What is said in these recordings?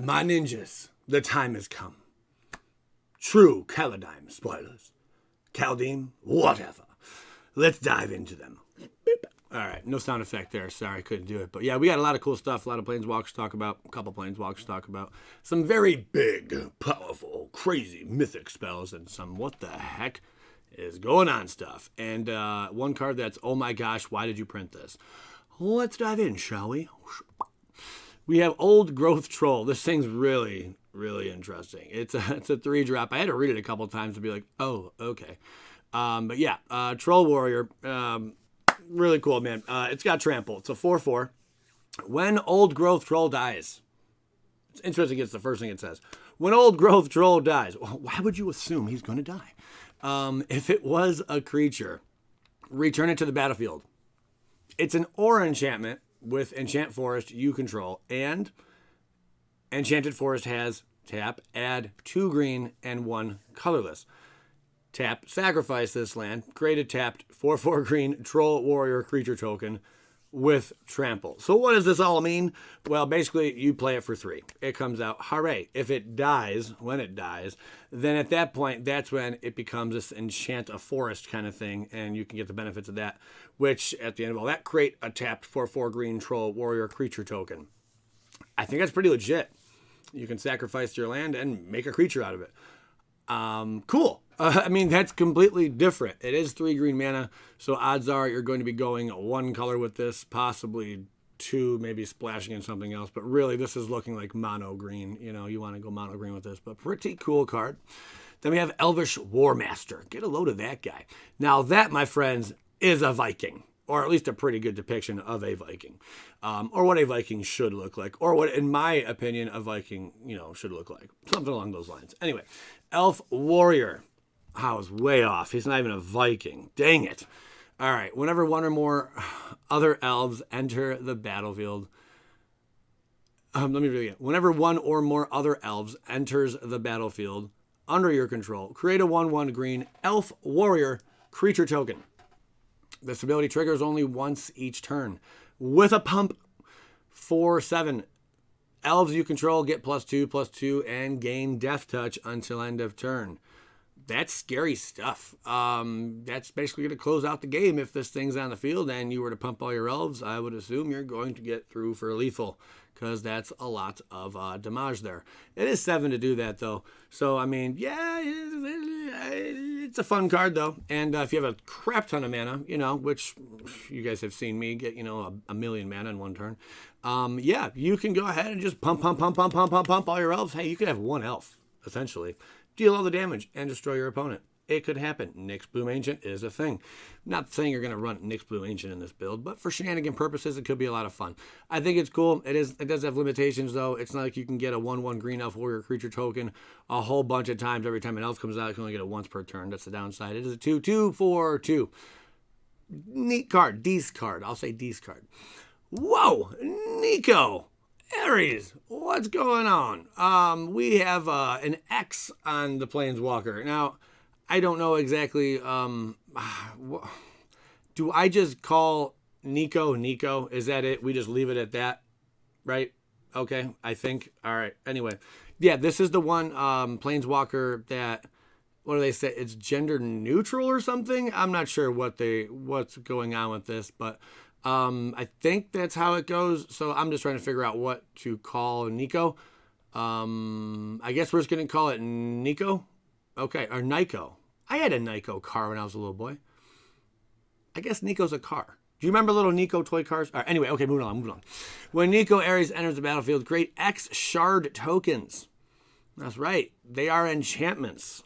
My ninjas, the time has come. True Kaldheim spoilers. Kaldheim, whatever. Let's dive into them. All right, no sound effect there. Sorry, I couldn't do it. But yeah, we got a lot of cool stuff. A lot of Planeswalkers to talk about. A couple Planeswalkers to talk about. Some very big, powerful, crazy, mythic spells. And some what the heck is going on stuff. And one card that's, oh my gosh, why did you print this? Let's dive in, shall we? We have Old Growth Troll. This thing's really, really interesting. It's a 3-drop. I had to read it a couple times to be like, oh, okay. But yeah, Troll Warrior. Really cool, man. It's got trample. It's a 4/4. When Old Growth Troll dies, it's interesting. It's the first thing it says. When Old Growth Troll dies, why would you assume he's going to die? If it was a creature, return it to the battlefield. It's an aura enchantment with Enchant Forest you control, and Enchanted Forest has tap, add 2 green and 1 colorless. Tap, sacrifice this land, create a tapped 4/4 green Troll Warrior creature token with trample. So what does this all mean? Well, basically, you play it for 3. It comes out, hooray. If it dies, when it dies, then at that point, that's when it becomes this enchant a forest kind of thing, and you can get the benefits of that, which, at the end of all that, create a tapped 4/4 green Troll Warrior creature token. I think that's pretty legit. You can sacrifice your land and make a creature out of it. Cool. I mean, that's completely different. It is 3 green mana, so odds are you're going to be going 1 color with this, possibly 2, maybe splashing in something else. But really, this is looking like mono green. You know, you want to go mono green with this, but pretty cool card. Then we have Elvish Warmaster. Get a load of that guy. Now that, my friends, is a Viking, or at least a pretty good depiction of a Viking, or what a Viking should look like, or what, in my opinion, a Viking, should look like. Something along those lines. Anyway, Elf Warrior. I was way off. He's not even a Viking. Dang it. All right. Whenever one or more other elves enter the battlefield. Let me read it again. Whenever one or more other elves enters the battlefield under your control, create a 1/1 green Elf Warrior creature token. This ability triggers only once each turn. With a pump, 4/7. Elves you control get +2/+2 and gain Death Touch until end of turn. That's scary stuff. That's basically going to close out the game if this thing's on the field and you were to pump all your elves. I would assume you're going to get through for lethal because that's a lot of damage there. It is 7 to do that, though. So, I mean, yeah, it's a fun card, though. And if you have a crap ton of mana, which you guys have seen me get, a million mana in one turn. Yeah, you can go ahead and just pump all your elves. Hey, you could have 1 elf, essentially. Deal all the damage and destroy your opponent. It could happen. Nyx Bloom Ancient is a thing. Not saying you're going to run Nyx Bloom Ancient in this build, but for shenanigan purposes, it could be a lot of fun. I think it's cool. It does have limitations, though. It's not like you can get a 1/1 green elf warrior creature token a whole bunch of times. Every time an elf comes out, you can only get it once per turn. That's the downside. It is a 2/2 for 2. Neat card. D's card. I'll say D's card. Whoa! Nico! Aris, what's going on? We have an X on the Planeswalker. Now, I don't know exactly. Do I just call Nico? Is that it? We just leave it at that, right? Okay, I think. All right. Anyway, yeah, this is the one Planeswalker that. What do they say? It's gender neutral or something. I'm not sure what's going on with this, but. I think that's how it goes. So I'm just trying to figure out what to call Nico. I guess we're just going to call it Nico. Okay. Or Nico. I had a Nico car when I was a little boy. I guess Nico's a car. Do you remember little Nico toy cars? All right, anyway, okay, moving on. When Nico Aris enters the battlefield, create X shard tokens. That's right. They are enchantments.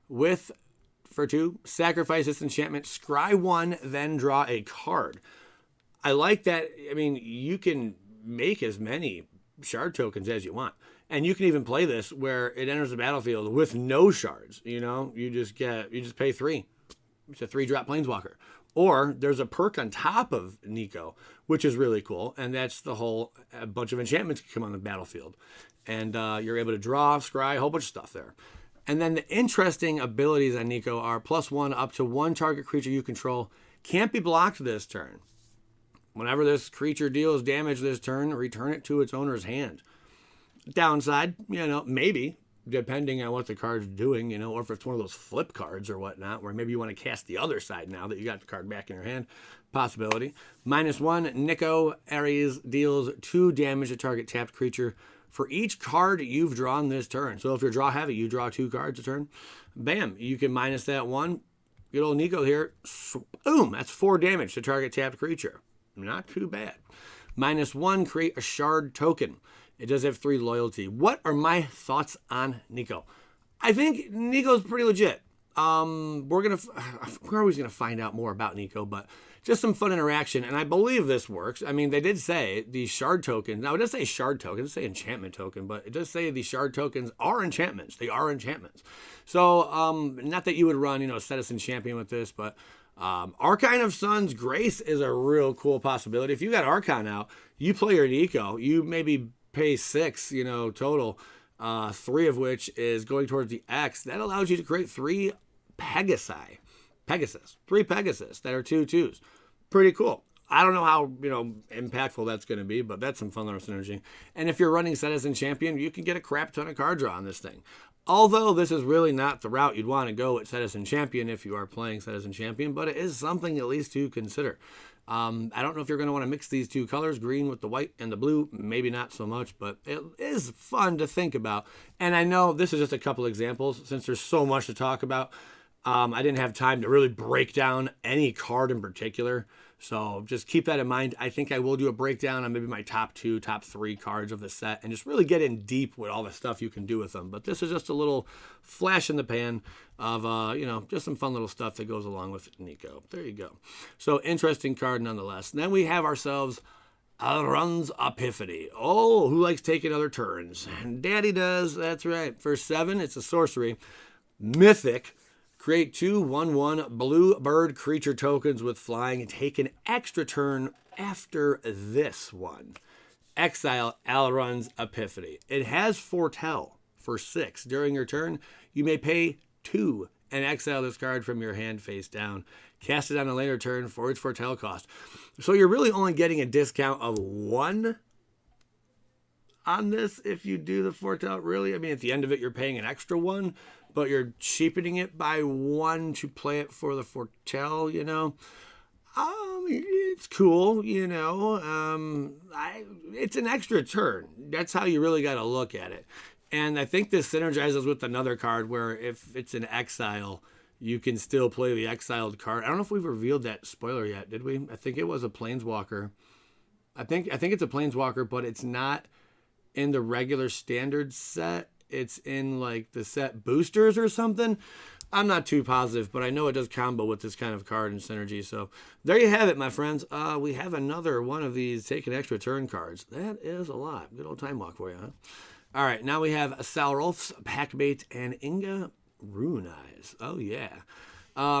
For 2, sacrifice this enchantment, scry 1, then draw a card. I like that. I mean, you can make as many shard tokens as you want. And you can even play this where it enters the battlefield with no shards. You just pay 3. It's a 3-drop Planeswalker. Or there's a perk on top of Nico, which is really cool. And that's a bunch of enchantments can come on the battlefield. And you're able to draw, scry, a whole bunch of stuff there. And then the interesting abilities on Nico are +1 up to 1 target creature you control. Can't be blocked this turn. Whenever this creature deals damage this turn, return it to its owner's hand. Downside, maybe, depending on what the card's doing, or if it's one of those flip cards or whatnot, where maybe you want to cast the other side now that you got the card back in your hand. Possibility. -1, Nico, Aris deals 2 damage to target tapped creature for each card you've drawn this turn. So if you're draw heavy, you draw 2 cards a turn. Bam, you can minus that 1. Good old Nico here. Boom, that's 4 damage to target tapped creature. Not too bad. -1, create a shard token. It does have 3 loyalty. What are my thoughts on Nico? I think Nico's pretty legit. We're always gonna find out more about Nico, but just some fun interaction, and I believe this works. I mean, they did say the shard token. Now, it does say shard token. It doesn't say enchantment token, but it does say the shard tokens are enchantments. They are enchantments. So, not that you would run, Citizen Champion with this, but Archon of Sun's Grace is a real cool possibility. If you got Archon out, you play your Nico, you maybe pay 6, total, 3 of which is going towards the X. That allows you to create 3 Pegasus, 3 Pegasus that are 2/2s. Pretty cool. I don't know how, impactful that's going to be, but that's some fun little synergy. And if you're running Citizen Champion, you can get a crap ton of card draw on this thing. Although this is really not the route you'd want to go with Citizen Champion if you are playing Citizen Champion, but it is something at least to consider. I don't know if you're going to want to mix these 2 colors, green with the white and the blue. Maybe not so much, but it is fun to think about. And I know this is just a couple examples since there's so much to talk about. I didn't have time to really break down any card in particular. So just keep that in mind. I think I will do a breakdown on maybe my top 2, top 3 cards of the set and just really get in deep with all the stuff you can do with them. But this is just a little flash in the pan of, just some fun little stuff that goes along with Nico. There you go. So interesting card nonetheless. And then we have ourselves Alrund's Epiphany. Oh, who likes taking other turns? And Daddy does. That's right. For 7, it's a sorcery. Mythic. Create 2 1/1 blue bird creature tokens with flying and take an extra turn after this one. Exile Alrund's Epiphany. It has Foretell for 6. During your turn, you may pay 2 and exile this card from your hand face down. Cast it on a later turn for its Foretell cost. So you're really only getting a discount of 1 on this if you do the Foretell, really. I mean, at the end of it, you're paying an extra 1. But you're cheapening it by 1 to play it for the Foretell, It's cool, it's an extra turn. That's how you really got to look at it. And I think this synergizes with another card where if it's an exile, you can still play the exiled card. I don't know if we've revealed that spoiler yet, did we? I think it was a Planeswalker. I think it's a Planeswalker, but it's not in the regular standard set. It's in like the set boosters or something. I'm not too positive, but I know it does combo with this kind of card and synergy. So there you have it, my friends. We have another one of these take an extra turn cards. That is a lot. Good old Timewalk for you, huh? All right, now we have Salrolf's Packbait and Inga Rune Eyes. Oh, yeah.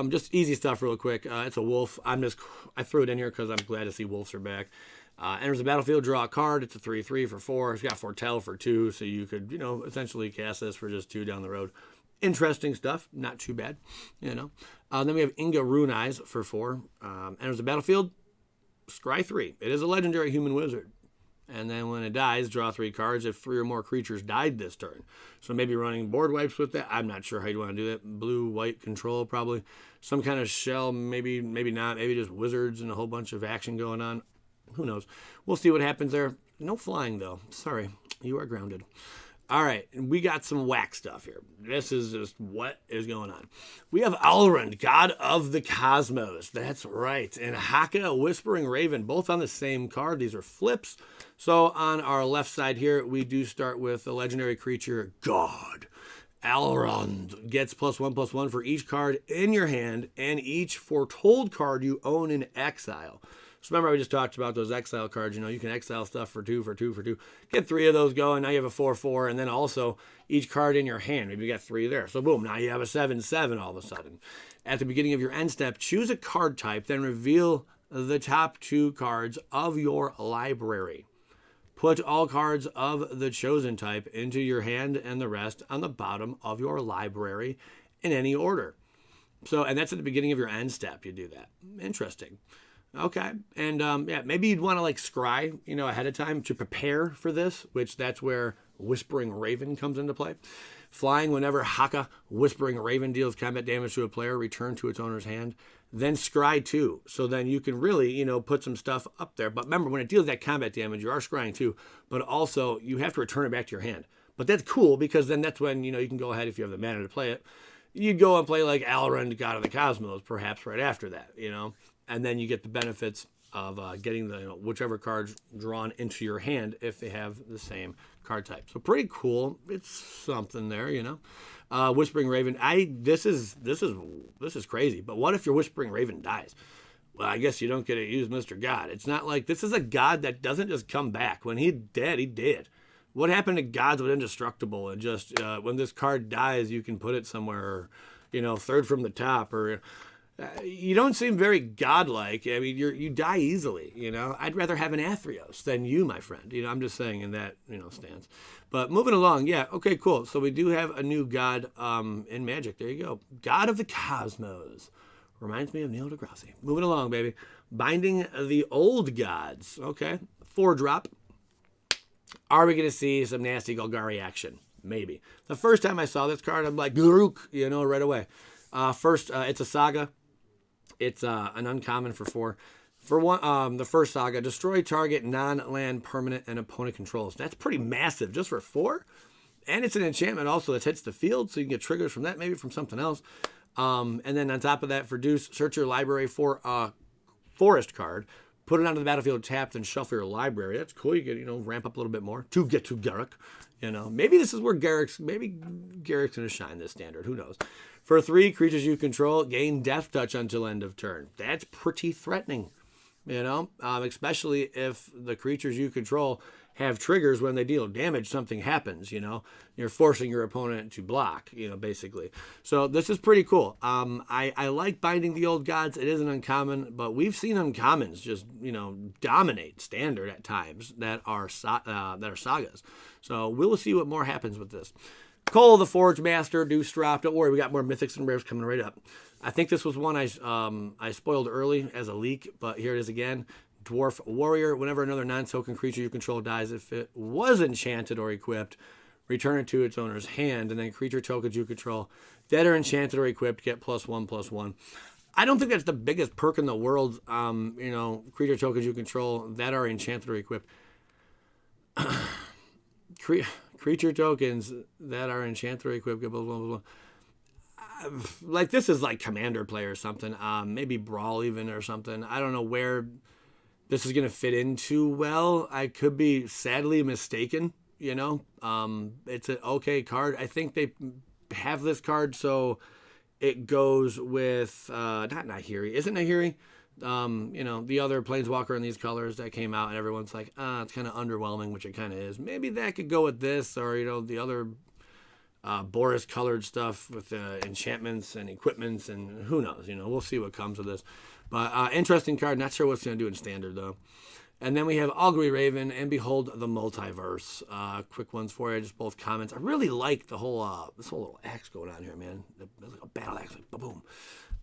Just easy stuff real quick. It's a wolf. I threw it in here because I'm glad to see wolves are back. Enters the battlefield, draw a card. It's a 3/3 for 4. It's got Foretell for 2, so you could, essentially cast this for just 2 down the road. Interesting stuff. Not too bad, Then we have Inga Rune Eyes for 4. Enters the battlefield, scry 3. It is a legendary human wizard. And then when it dies, draw 3 cards if 3 or more creatures died this turn. So maybe running board wipes with that. I'm not sure how you want to do that. Blue, white control, probably. Some kind of shell, maybe not. Maybe just wizards and a whole bunch of action going on. Who knows? We'll see what happens there. No flying, though. Sorry. You are grounded. All right. We got some whack stuff here. This is just what is going on. We have Alrund, God of the Cosmos. That's right. And Haka, Whispering Raven, both on the same card. These are flips. So on our left side here, we do start with the legendary creature, God. Alrund gets +1/+1 for each card in your hand and each foretold card you own in exile. So remember, we just talked about those exile cards. You can exile stuff for 2, for 2, for 2. Get 3 of those going. Now you have a 4/4, and then also each card in your hand. Maybe you got 3 there. So boom, now you have a 7/7 all of a sudden. At the beginning of your end step, choose a card type, then reveal the top 2 cards of your library. Put all cards of the chosen type into your hand and the rest on the bottom of your library in any order. And that's at the beginning of your end step. You do that. Interesting. Okay. And maybe you'd want to scry, ahead of time to prepare for this, which that's where Whispering Raven comes into play. Flying, whenever Haka, Whispering Raven deals combat damage to a player, return to its owner's hand. Then scry 2. So then you can really, put some stuff up there. But remember, when it deals that combat damage, you are scrying 2. But also, you have to return it back to your hand. But that's cool, because then that's when, you can go ahead, if you have the mana to play it. You'd go and play like Alrund, God of the Cosmos, perhaps right after that, And then you get the benefits of getting the whichever cards drawn into your hand if they have the same card type. So pretty cool. It's something there, Whispering Raven. This is crazy. But what if your Whispering Raven dies? Well, I guess you don't get to use Mr. God. It's not like this is a god that doesn't just come back. When he did. What happened to gods with indestructible and just when this card dies, you can put it somewhere, or, third from the top, or you don't seem very godlike. I mean, you die easily, I'd rather have an Athreos than you, my friend. I'm just saying in that, stance. But moving along, yeah, okay, cool. So we do have a new god in Magic. There you go. God of the Cosmos. Reminds me of Neil deGrasse. Moving along, baby. Binding the Old Gods. Okay. 4-drop. Are we going to see some nasty Golgari action? Maybe. The first time I saw this card, I'm like, Garuk, right away. First, it's a Saga. It's an uncommon for 4. For one, the first Saga, destroy target non-land permanent and opponent controls. That's pretty massive just for 4. And it's an enchantment also that hits the field, so you can get triggers from that, maybe from something else. And then on top of that, for Deuce, search your library for a forest card. Put it onto the battlefield tapped and shuffle your library. That's cool. You get, ramp up a little bit more to get to Garruk. Maybe this is where Garruk's going to shine this standard. Who knows? For 3, creatures you control gain Death Touch until end of turn. That's pretty threatening, especially if the creatures you control have triggers when they deal damage, something happens, You're forcing your opponent to block, basically. So this is pretty cool. I like Binding the Old Gods. It is an uncommon, but we've seen uncommons just, dominate standard at times that are sagas. So we'll see what more happens with this. Cole the Forge Master, Deuce Drop. Don't worry, we got more mythics and rares coming right up. I think this was one I spoiled early as a leak, but here it is again. Dwarf Warrior. Whenever another non-token creature you control dies, if it was enchanted or equipped, return it to its owner's hand, and then creature tokens you control that are enchanted or equipped get +1/+1. I don't think that's the biggest perk in the world. Creature tokens you control that are enchanted or equipped. Creature tokens that are enchanted or equipped get +1/+1. Like this is like Commander play or something. Maybe Brawl even or something. I don't know where this is going to fit into well. I could be sadly mistaken, It's an okay card. I think they have this card so it goes with, not Nahiri. Isn't Nahiri? The other Planeswalker in these colors that came out and everyone's like, it's kind of underwhelming, which it kind of is. Maybe that could go with this or, the other Boris colored stuff with enchantments and equipments and who knows, we'll see what comes with this. But interesting card. Not sure what's going to do in standard, though. And then we have Augury Raven and Behold the Multiverse. Quick ones for you, just both comments. I really like the whole this whole little axe going on here, man. It's like a battle axe, like boom.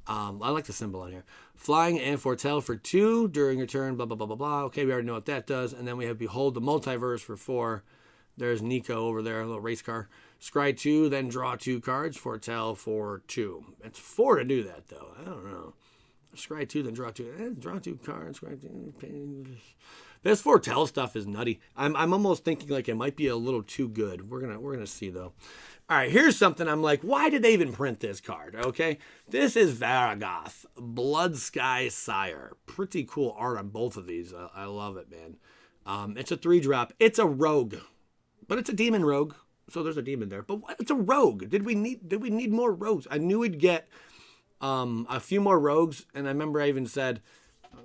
I like the symbol on here. Flying and Foretell for 2 during your turn, blah, blah, blah, blah, blah. Okay, we already know what that does. And then we have Behold the Multiverse for 4. There's Nico over there, a little race car. Scry 2, then draw 2 cards. Foretell for 2. It's 4 to do that, though. I don't know. Scry 2, then draw 2. Draw 2 cards. Scry 2. This Foretell stuff is nutty. I'm almost thinking like it might be a little too good. We're gonna see though. All right, here's something I'm like, why did they even print this card? Okay, this is Varragoth, Bloodsky Sire. Pretty cool art on both of these. I love it, man. It's a 3-drop. It's a rogue, but it's a demon rogue. So there's a demon there. But it's a rogue. Did we need more rogues? I knew we'd get a few more rogues, and I remember I even said,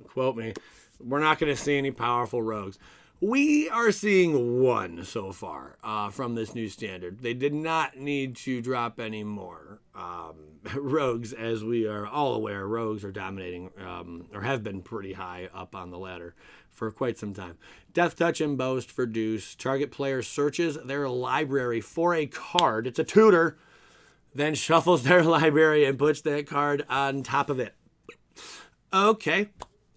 quote me, we're not going to see any powerful rogues. We are seeing 1 so far from this new standard. They did not need to drop any more rogues, as we are all aware. Rogues are dominating, or have been pretty high up on the ladder for quite some time. Death Touch and Boast for Deuce. Target player searches their library for a card. It's a tutor. Then shuffles their library and puts that card on top of it. Okay.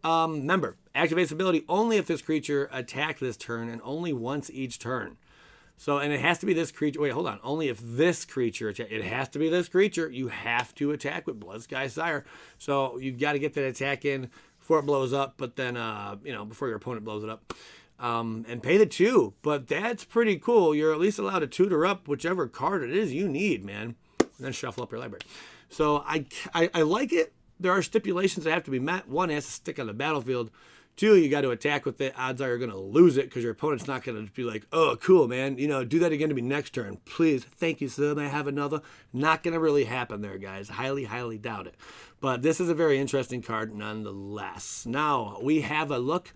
Remember, activates ability only if this creature attacked this turn and only once each turn. So, and it has to be this creature. Wait, hold on. Only if this creature, it has to be this creature. You have to attack with Bloodsky Sire. So you've got to get that attack in before it blows up, but then, before your opponent blows it up. And pay the 2. But that's pretty cool. You're at least allowed to tutor up whichever card it is you need, man. And then shuffle up your library. So I like it. There are stipulations that have to be met. 1, it has to stick on the battlefield. 2, you got to attack with it. Odds are you're going to lose it because your opponent's not going to be like, oh, cool, man. Do that again to me next turn. Please. Thank you, sir. May I have another? Not going to really happen there, guys. Highly, highly doubt it. But this is a very interesting card nonetheless. Now, we have a look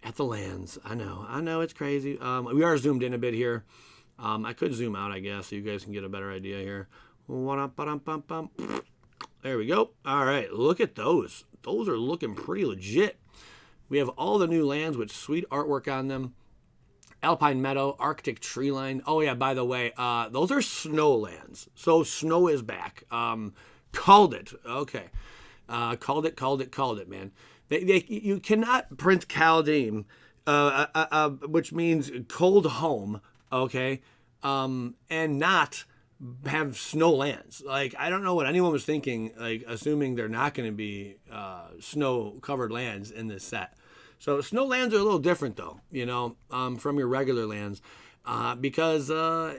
at the lands. I know it's crazy. We are zoomed in a bit here. I could zoom out, I guess, so you guys can get a better idea here. There we go. All right, look at those. Those are looking pretty legit. We have all the new lands with sweet artwork on them. Alpine Meadow, Arctic Tree Line. Oh, yeah, by the way, those are snow lands. So snow is back. Called it. Okay. Called it, man. You cannot print Kaldheim, which means cold home, okay, and not have snow lands. Like, I don't know what anyone was thinking, like, assuming they're not going to be snow-covered lands in this set. So snow lands are a little different, though, from your regular lands, because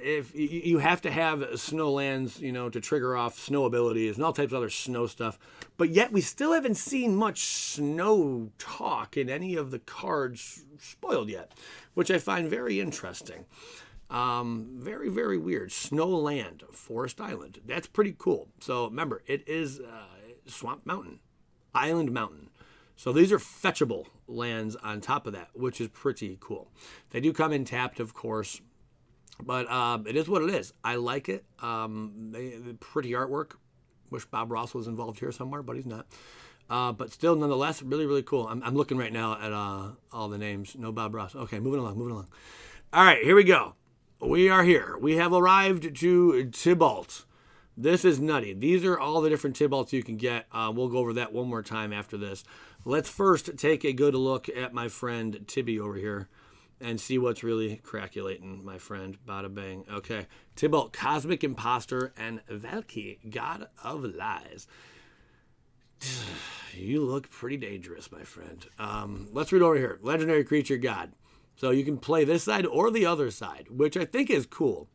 if you have to have snow lands, to trigger off snow abilities and all types of other snow stuff. But yet we still haven't seen much snow talk in any of the cards spoiled yet, which I find very interesting. Very, very weird. Snow land, Forest Island. That's pretty cool. So remember, it is Swamp Mountain, Island Mountain. So these are fetchable lands on top of that, which is pretty cool. They do come in tapped, of course, but it is what it is. I like it. Pretty artwork. Wish Bob Ross was involved here somewhere, but he's not. But still, nonetheless, really, really cool. I'm looking right now at all the names. No Bob Ross. Okay, moving along. All right, here we go. We are here. We have arrived to Tibalt. This is nutty. These are all the different Tibalts you can get. We'll go over that one more time after this. Let's first take a good look at my friend Tibby over here and see what's really craculating, my friend. Bada bang. Okay. Tibalt, Cosmic Impostor, and Valky, God of Lies. You look pretty dangerous, my friend. Let's read over here. Legendary Creature God. So you can play this side or the other side, which I think is cool.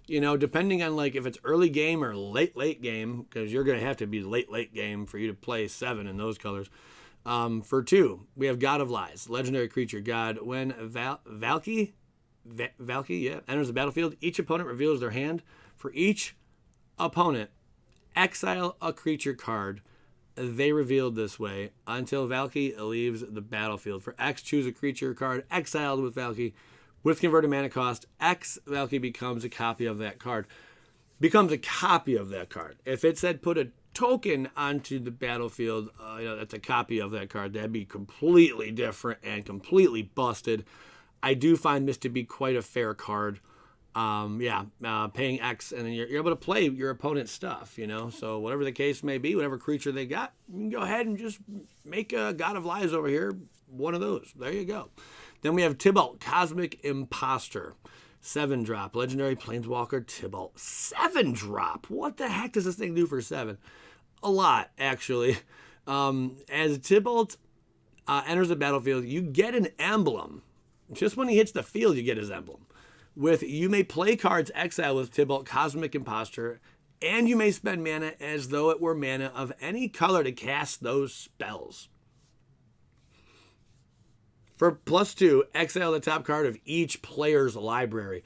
Depending on if it's early game or late game, because you're going to have to be late game for you to play 7 in those colors. For 2, we have God of Lies, Legendary Creature God. When Valky enters the battlefield, each opponent reveals their hand. For each opponent, exile a creature card they revealed this way until Valky leaves the battlefield. For X, choose a creature card exiled with Valky. With converted mana cost, X Valky becomes a copy of that card. If it said put a token onto the battlefield, that's a copy of that card. That'd be completely different and completely busted. I do find this to be quite a fair card. Paying X, and then you're able to play your opponent's stuff, So whatever the case may be, whatever creature they got, you can go ahead and just make a God of Lies over here, one of those. There you go. Then we have Tibalt, Cosmic Impostor. 7-drop, Legendary Planeswalker Tibalt. 7-drop? What the heck does this thing do for 7? A lot, actually. As Tibalt enters the battlefield, you get an emblem. Just when he hits the field, you get his emblem. You may play cards exile with Tibalt, Cosmic Impostor, and you may spend mana as though it were mana of any color to cast those spells. For +2, exile the top card of each player's library.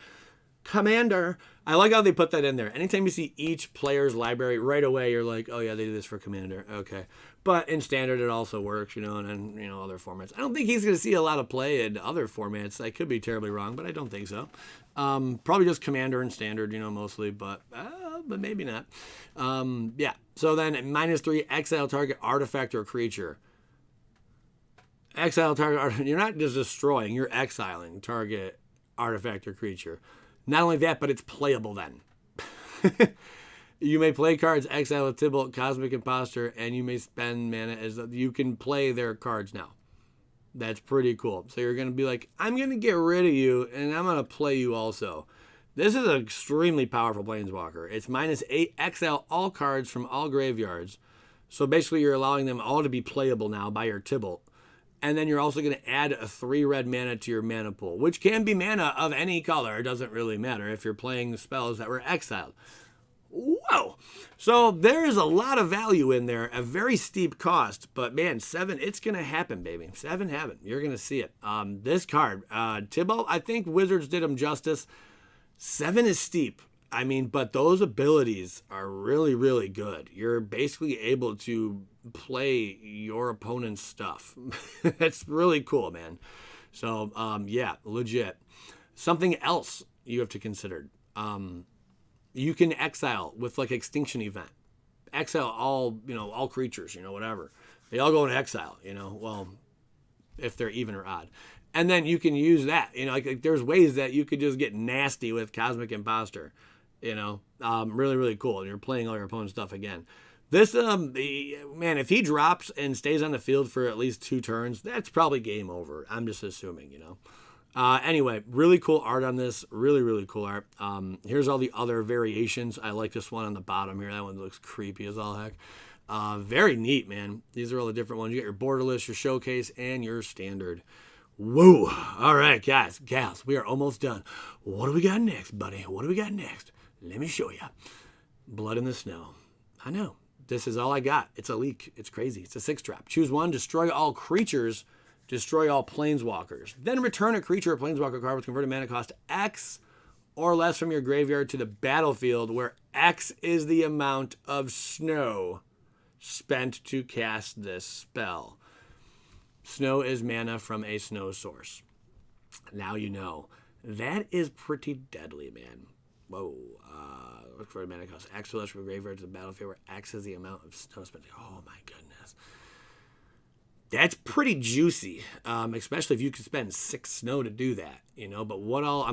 Commander, I like how they put that in there. Anytime you see each player's library, right away you're like, oh yeah, they do this for Commander. Okay. But in Standard it also works, and other formats. I don't think he's going to see a lot of play in other formats. I could be terribly wrong, but I don't think so. Probably just Commander and Standard, mostly, but maybe not. So then -3, exile target artifact or creature. Exile target, you're not just destroying, you're exiling target artifact or creature. Not only that, but it's playable then. You may play cards exile with Tibalt, Cosmic Impostor, and you may spend mana as you can play their cards now. That's pretty cool. So you're going to be like, I'm going to get rid of you, and I'm going to play you also. This is an extremely powerful Planeswalker. It's -8, exile all cards from all graveyards. So basically you're allowing them all to be playable now by your Tibalt. And then you're also going to add a 3 red mana to your mana pool, which can be mana of any color. It doesn't really matter if you're playing the spells that were exiled. Whoa! So there is a lot of value in there, a very steep cost, but man, 7, it's going to happen, baby. 7 happen. You're going to see it. This card, Tibalt, I think Wizards did him justice. 7 is steep. I mean, but those abilities are really, really good. You're basically able to play your opponent's stuff. That's really cool, man. So, yeah, legit. Something else you have to consider. You can exile with like Extinction Event. Exile all creatures, whatever. They all go into exile, well, if they're even or odd. And then you can use that, like there's ways that you could just get nasty with Cosmic Impostor, really, really cool. And you're playing all your opponent's stuff again. This, man, if he drops and stays on the field for at least 2 turns, that's probably game over. I'm just assuming, Anyway, really cool art on this. Really, really cool art. Here's all the other variations. I like this one on the bottom here. That one looks creepy as all heck. Very neat, man. These are all the different ones. You got your borderless, your showcase, and your standard. Whoa. All right, guys, gals, we are almost done. What do we got next, buddy? What do we got next? Let me show you. Blood in the Snow. I know. This is all I got. It's a leak. It's crazy. It's a 6-drop. Choose one. Destroy all creatures. Destroy all Planeswalkers. Then return a creature or Planeswalker card with converted mana cost X or less from your graveyard to the battlefield, where X is the amount of snow spent to cast this spell. Snow is mana from a snow source. Now you know. That is pretty deadly, man. Whoa. Look for a mana cost X or less from your graveyard to the battlefield, where X is the amount of snow spent. Oh my goodness. That's pretty juicy, especially if you could spend 6 snow to do that, But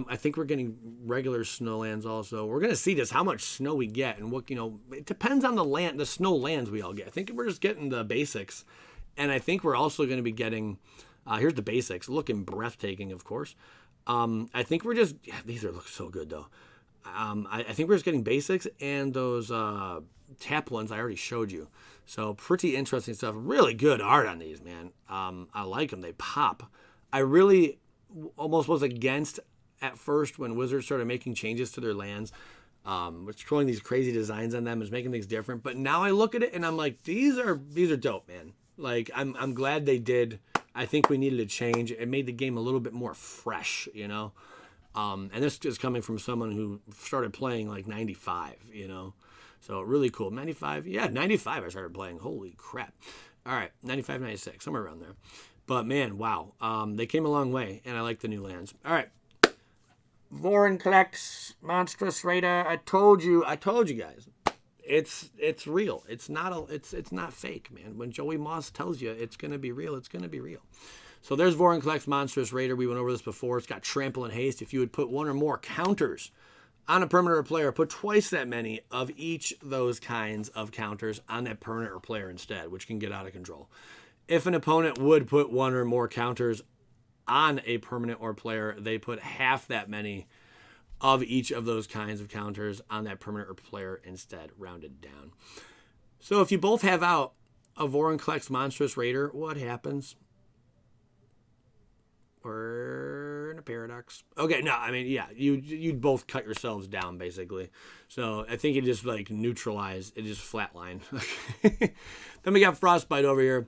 I think we're getting regular snow lands also. We're going to see just how much snow we get and what, it depends on the snow lands we all get. I think we're just getting the basics. And I think we're also going to be getting, here's the basics, looking breathtaking, of course. I think we're just, these look so good though. I think we're just getting basics and those tap ones I already showed you. So pretty interesting stuff. Really good art on these, man. I like them. They pop. I really almost was against at first when Wizards started making changes to their lands. Which throwing these crazy designs on them is making things different. But now I look at it and I'm like, these are dope, man. Like I'm glad they did. I think we needed a change. It made the game a little bit more fresh, And this is coming from someone who started playing like 95, So really cool. 95? Yeah, 95 I started playing. Holy crap. All right, 95, 96, somewhere around there. But man, wow. They came a long way, and I like the new lands. All right. Vorinclex, Monstrous Raider. I told you guys. It's real. It's not fake, man. When Joey Moss tells you it's going to be real, it's going to be real. So there's Vorinclex, Monstrous Raider. We went over this before. It's got Trample and Haste. If you would put 1 or more counters on a permanent or player, put twice that many of each those kinds of counters on that permanent or player instead, which can get out of control. If an opponent would put 1 or more counters on a permanent or player, they put half that many of each of those kinds of counters on that permanent or player instead, rounded down. So if you both have out a Vorinclex Monstrous Raider, what happens? We're in a paradox. Okay, no, I mean, yeah, you'd both cut yourselves down, basically. So I think it just, neutralize, it just flatline. Then we got Frostbite over here.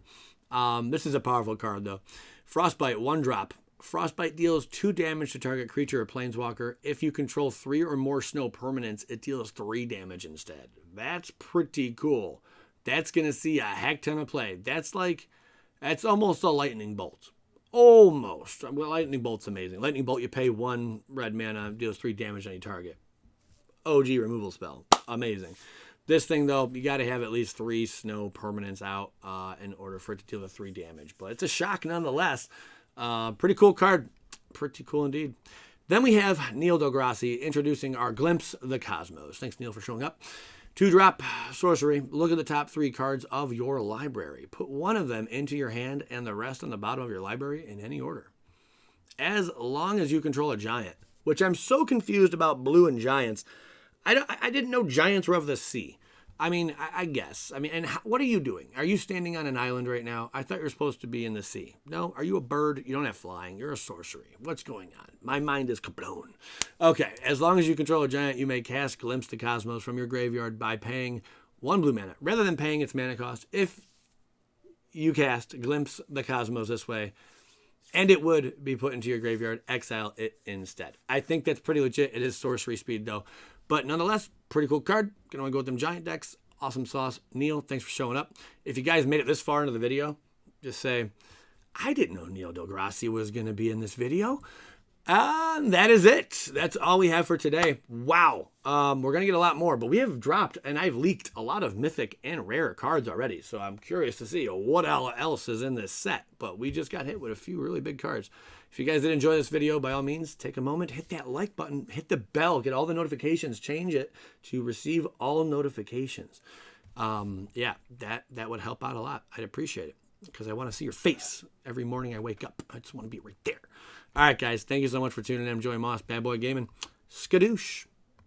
This is a powerful card, though. Frostbite, 1-drop. Frostbite deals 2 damage to target creature or planeswalker. If you control 3 or more snow permanents, it deals 3 damage instead. That's pretty cool. That's going to see a heck ton of play. That's almost a lightning bolt. Almost. Well, lightning bolt's amazing. Lightning bolt, you pay 1 red mana, deals 3 damage on your target. OG removal spell. Amazing. This thing, though, you got to have at least 3 snow permanents out in order for it to deal the 3 damage. But it's a shock nonetheless. Pretty cool card. Pretty cool indeed. Then we have Neil Delgrassi introducing our Glimpse the Cosmos. Thanks, Neil, for showing up. 2-drop sorcery. Look at the top 3 cards of your library. Put 1 of them into your hand and the rest on the bottom of your library in any order. As long as you control a giant, which I'm so confused about blue and giants. I didn't know giants were of the sea. I mean, I guess. I mean, and what are you doing? Are you standing on an island right now? I thought you were supposed to be in the sea. No? Are you a bird? You don't have flying. You're a sorcery. What's going on? My mind is kablown. Okay, as long as you control a giant, you may cast Glimpse the Cosmos from your graveyard by paying 1 blue mana, rather than paying its mana cost. If you cast Glimpse the Cosmos this way, and it would be put into your graveyard, exile it instead. I think that's pretty legit. It is sorcery speed, though. But nonetheless, pretty cool card. Can only go with them giant decks. Awesome sauce. Neil, thanks for showing up. If you guys made it this far into the video, just say, I didn't know Neil Delgrassi was going to be in this video. That is it. That's all we have for today. Wow. We're going to get a lot more, but we have dropped and I've leaked a lot of mythic and rare cards already. So I'm curious to see what else is in this set, but we just got hit with a few really big cards. If you guys did enjoy this video, by all means, take a moment, hit that like button, hit the bell, get all the notifications, change it to receive all notifications. Yeah, that would help out a lot. I'd appreciate it because I want to see your face every morning I wake up. I just want to be right there. All right, guys. Thank you so much for tuning in. I'm Joey Moss, Bad Boy Gaming. Skadoosh.